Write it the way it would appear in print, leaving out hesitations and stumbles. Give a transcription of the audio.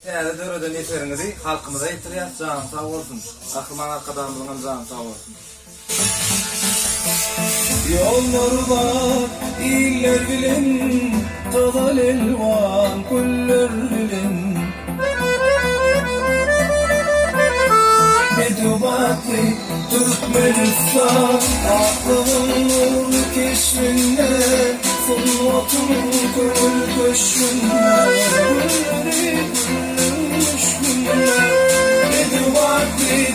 Değerli döröden yeterinizi halkımıza yetiriyat, canım sağ olsun. Akılman arkadaşımızın canım sağ olsun. Yollar var, iller bilin, tadal elvan, kuller bilin. Medubatli, Türkmenistan, aklının nur keşfinde, fırlatın gönül köşkünde, gülleri gülmüş günler. Medubatli,